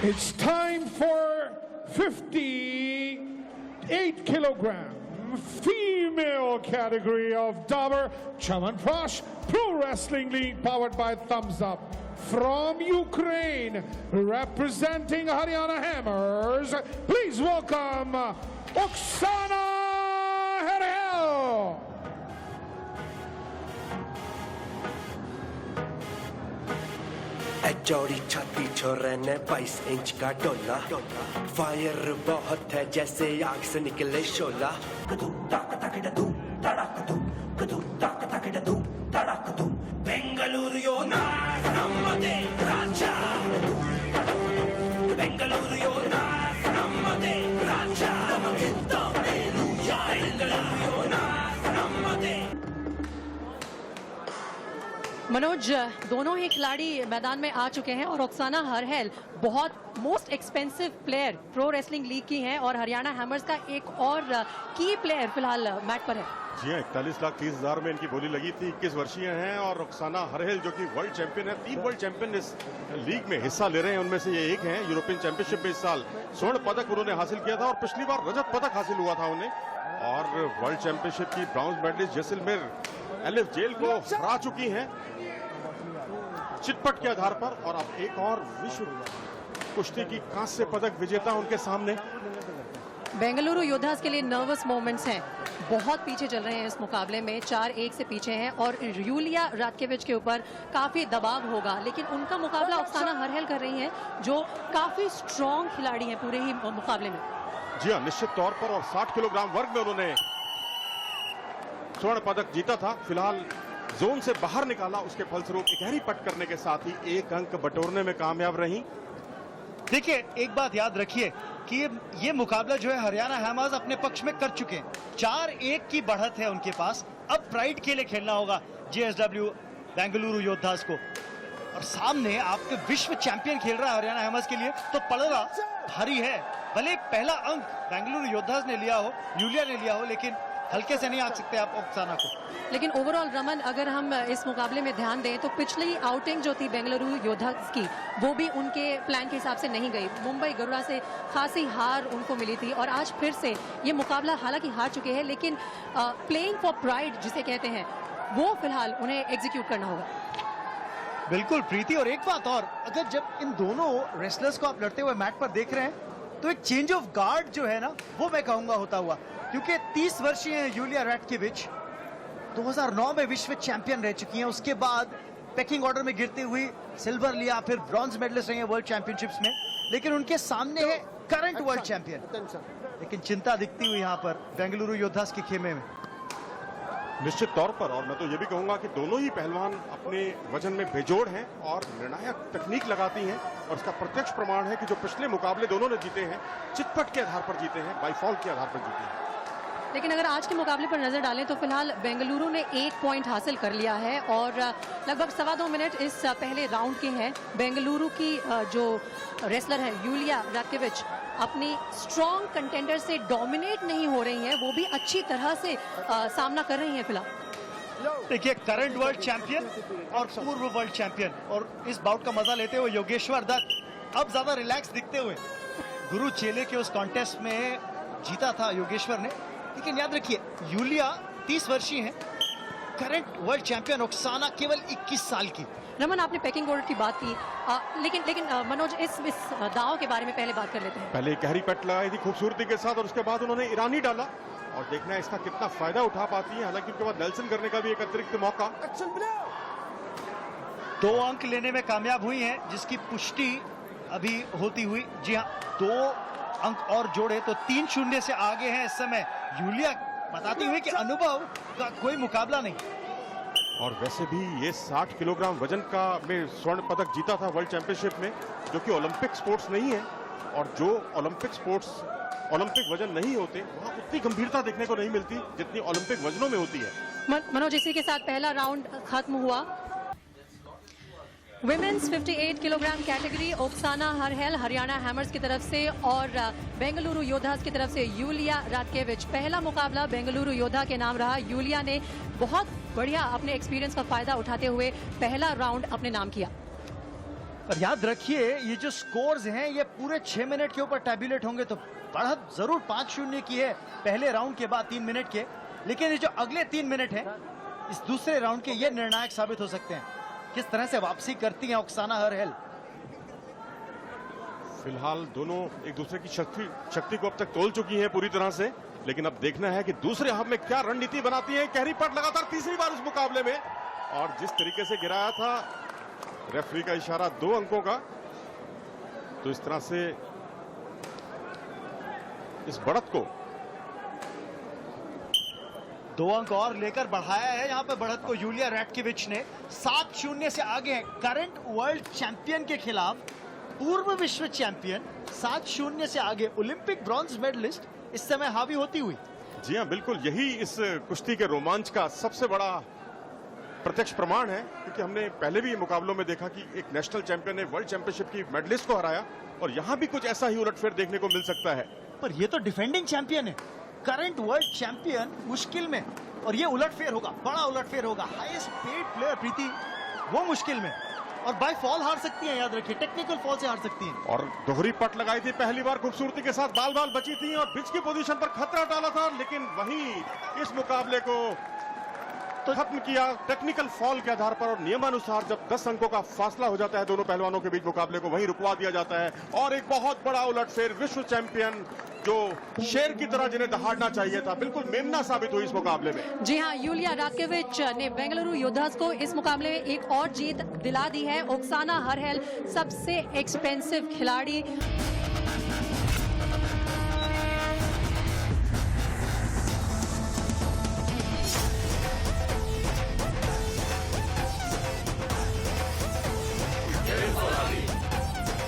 It's time for 58 kilogram female category of Dabur Chyawanprash Pro Wrestling League powered by Thumbs Up. From Ukraine, representing Haryana Hammers, please welcome Oksana Herhel. चौड़ी छाती छोरे ने 22 inch का डोला fire बहुत है जैसे आग से निकले शोला बेंगलुरु यो ना नम्मदे राजा बेंगलुरु यो ना नम्मदे राजा बेंगलुरु यो ना नम्मदे। मनोज, दोनों ही खिलाड़ी मैदान में आ चुके हैं और ओक्साना हरहेल बहुत most expensive player pro wrestling league की हैं और हरियाणा हैमर्स का एक और की प्लेयर फिलहाल मैट पर है। जी हाँ, 41,30,000 में इनकी बोली लगी थी। 21 वर्षीय हैं और ओक्साना हरहेल जो कि वर्ल्ड चैंपियन है, 3 वर्ल्ड चैंपियन इस लीग में हिस्सा ले रहे हैं। उनमें से ये एक हैं। यूरोपियन चैंपियनशिप में इस साल स्वर्ण पदक उन्होंने हासिल किया था और पिछली बार रजत पदक हासिल हुआ था उन्हें। और वर्ल्ड चैंपियनशिप की ब्रॉन्ज मेडलिस्ट जैसलमेर एलिफ जेल को हरा चुकी हैं चिटपट के आधार पर। और अब एक और विश्व कुश्ती की कांस्य पदक विजेता उनके सामने। बेंगलुरु योद्धास के लिए नर्वस मोमेंट्स हैं, बहुत पीछे चल रहे हैं इस मुकाबले में, 4-1 से पीछे हैं और यूलिया रात्केविच के ऊपर काफी दबाव होगा। लेकिन उनका मुकाबला ओक्साना हरहेल कर रही हैं जो काफी स्ट्रॉन्ग खिलाड़ी हैं पूरे ही मुकाबले में। जी हाँ, निश्चित तौर पर। और 60 किलोग्राम वर्ग में उन्होंने स्वर्ण पदक जीता था। फिलहाल जोन से बाहर निकाला, उसके फलस्वरूप गहरी पट करने के साथ ही 1 अंक बटोरने में कामयाब रही। देखिए, एक बात याद रखिए कि ये मुकाबला जो है हरियाणा हैमर्स अपने पक्ष में कर चुके हैं। 4-1 की बढ़त है उनके पास। अब प्राइड के लिए खेलना होगा जेएसडब्ल्यू बेंगलुरु योद्धास को। और सामने आपके विश्व चैंपियन खेल रहा है हरियाणा हैमर्स के लिए, तो पलड़ा भारी है। भले पहला अंक बेंगलुरु योद्धास ने लिया हो, यूलिया ने लिया हो, लेकिन हल्के से नहीं आ सकते आप ओक्साना को। लेकिन ओवरऑल रमन, अगर हम इस मुकाबले में ध्यान दें तो पिछली आउटिंग जो थी बेंगलुरु योद्धास की, वो भी उनके प्लान के हिसाब से नहीं गई। मुंबई गरुड़ा से खासी हार उनको मिली थी और आज फिर से ये मुकाबला हालांकि हार चुके हैं, लेकिन प्लेइंग फॉर प्राइड जिसे कहते हैं वो फिलहाल उन्हें एग्जीक्यूट करना होगा। बिल्कुल प्रीति, और एक बात और, अगर जब इन दोनों रेसलर्स को आप लड़ते हुए मैट पर देख रहे हैं तो एक चेंज ऑफ गार्ड जो है ना, वो मैं कहूंगा होता हुआ। क्योंकि 30 वर्षीय यूलिया रात्केविच 2009 में विश्व चैंपियन रह चुकी हैं। उसके बाद पैकिंग ऑर्डर में गिरती हुई सिल्वर लिया, फिर ब्रॉन्ज मेडलिस्ट रही है वर्ल्ड चैंपियनशिप्स में। लेकिन उनके सामने है करंट वर्ल्ड चैंपियन। लेकिन चिंता दिखती हुई यहाँ पर बेंगलुरु योद्धास के खेमे में। निश्चित तौर पर। और मैं तो ये भी कहूंगा कि दोनों ही पहलवान अपने वजन में बेजोड़ हैं और निर्णायक तकनीक लगाती हैं। और इसका प्रत्यक्ष प्रमाण है कि जो पिछले मुकाबले दोनों ने जीते हैं, चिटपट के आधार पर जीते हैं, बाई फॉल के आधार पर जीते हैं। लेकिन अगर आज के मुकाबले पर नजर डालें तो फिलहाल बेंगलुरु ने 1 पॉइंट हासिल कर लिया है और लगभग 2.25 मिनट इस पहले राउंड के हैं। बेंगलुरु की जो रेसलर है यूलिया रात्केविच अपनी स्ट्रॉन्ग कंटेंडर से डोमिनेट नहीं हो रही हैं, वो भी अच्छी तरह से सामना कर रही हैं फिलहाल। देखिए, करंट वर्ल्ड चैंपियन और पूर्व वर्ल्ड चैंपियन, और इस बाउट का मजा लेते हुए योगेश्वर दत्त अब ज्यादा रिलैक्स दिखते हुए। गुरु चेले के उस कॉन्टेस्ट में जीता था योगेश्वर ने। लेकिन याद रखिए, यूलिया 30 वर्षीय हैं, करंट वर्ल्ड चैंपियन ओक्साना केवल 21 साल की। रमन, आपने पैकिंग ऑर्डर की बात की, लेकिन मनोज इस दाव के बारे में पहले बात कर लेते हैं। पहले गहरी पट लगाई थी खूबसूरती के साथ और उसके बाद उन्होंने ईरानी डाला और देखना है इसका कितना फायदा उठा पाती है। हालांकि उसके बाद नेल्सन करने का भी एक अतिरिक्त मौका। 2 अंक लेने में कामयाब हुई हैं, जिसकी पुष्टि अभी होती हुई। जी हाँ, 2 अंक और जोड़े तो 3-0 से आगे हैं इस समय यूलिया, बताती हुई कि अनुभव का कोई मुकाबला नहीं। और वैसे भी ये 60 किलोग्राम वजन का में स्वर्ण पदक जीता था वर्ल्ड चैंपियनशिप में, जो कि ओलंपिक स्पोर्ट्स नहीं है। और जो ओलंपिक स्पोर्ट्स ओलंपिक वजन नहीं होते, वहाँ उतनी गंभीरता देखने को नहीं मिलती जितनी ओलंपिक वजनों में होती है। मनोज, इसी के साथ पहला राउंड खत्म हुआ। Women's 58 kilogram category Oksana Harhel Haryana hammers की तरफ से और बेंगलुरु योद्धास की तरफ से यूलिया रात्केविच। पहला मुकाबला बेंगलुरु योद्धा के नाम रहा। यूलिया ने बहुत बढ़िया अपने एक्सपीरियंस का फायदा उठाते हुए पहला राउंड अपने नाम किया। पर याद रखिए ये जो स्कोर्स हैं ये पूरे 6 मिनट के ऊपर टैबुलेट होंगे, तो बढ़त जरूर 5-0 की है पहले राउंड के बाद 3 मिनट के, लेकिन ये जो अगले 3 मिनट हैं इस दूसरे राउंड के ये निर्णायक साबित हो सकते हैं। किस तरह से वापसी करती हैं ओक्साना हरहेल। फिलहाल दोनों एक दूसरे की शक्ति को अब तक तोल चुकी हैं पूरी तरह से, लेकिन अब देखना है कि दूसरे हाफ में क्या रणनीति बनाती है। गहरी पट लगातार तीसरी बार इस मुकाबले में, और जिस तरीके से गिराया था रेफरी का इशारा 2 अंकों का, तो इस तरह से इस बढ़त को 2 अंक और लेकर बढ़ाया है यहाँ पे बढ़त को यूलिया रैटकिविच ने। 7-0 से आगे हैं करंट वर्ल्ड चैंपियन के खिलाफ, पूर्व विश्व चैंपियन 7-0 से आगे, ओलंपिक ब्रॉन्ज मेडलिस्ट इस समय हावी होती हुई। जी हाँ, बिल्कुल यही इस कुश्ती के रोमांच का सबसे बड़ा प्रत्यक्ष प्रमाण है, क्योंकि हमने पहले भी मुकाबलों में देखा कि एक नेशनल चैंपियन ने वर्ल्ड चैंपियनशिप की मेडलिस्ट को हराया, और यहां भी कुछ ऐसा ही उलटफेर देखने को मिल सकता है। पर ये तो डिफेंडिंग चैंपियन है, करंट वर्ल्ड चैंपियन मुश्किल में, और ये उलटफेर होगा, बड़ा उलटफेर होगा। हाईएस्ट पेड प्लेयर प्रीति वो मुश्किल में, और बाय फॉल हार सकती है, याद रखिए टेक्निकल फॉल से हार सकती हैं। और दोहरी पट लगाई थी पहली बार खूबसूरती के साथ, बाल बाल बची थी और पिच की पोजीशन पर खतरा डाला था, लेकिन वहीं इस मुकाबले को तो खत्म किया टेक्निकल फॉल के आधार पर, और नियमानुसार जब 10 अंकों का फासला हो जाता है दोनों पहलवानों के बीच, मुकाबले को वहीं रुकवा दिया जाता है। और एक बहुत बड़ा उलटफेर, विश्व चैंपियन जो शेर की तरह जिन्हें दहाड़ना चाहिए था, बिल्कुल मेमना साबित हुई इस मुकाबले में। जी हाँ, यूलिया रैटकिविच ने बेंगलुरु योद्धास को इस मुकाबले में एक और जीत दिला दी है। ओक्साना हरहेल सबसे एक्सपेंसिव खिलाड़ी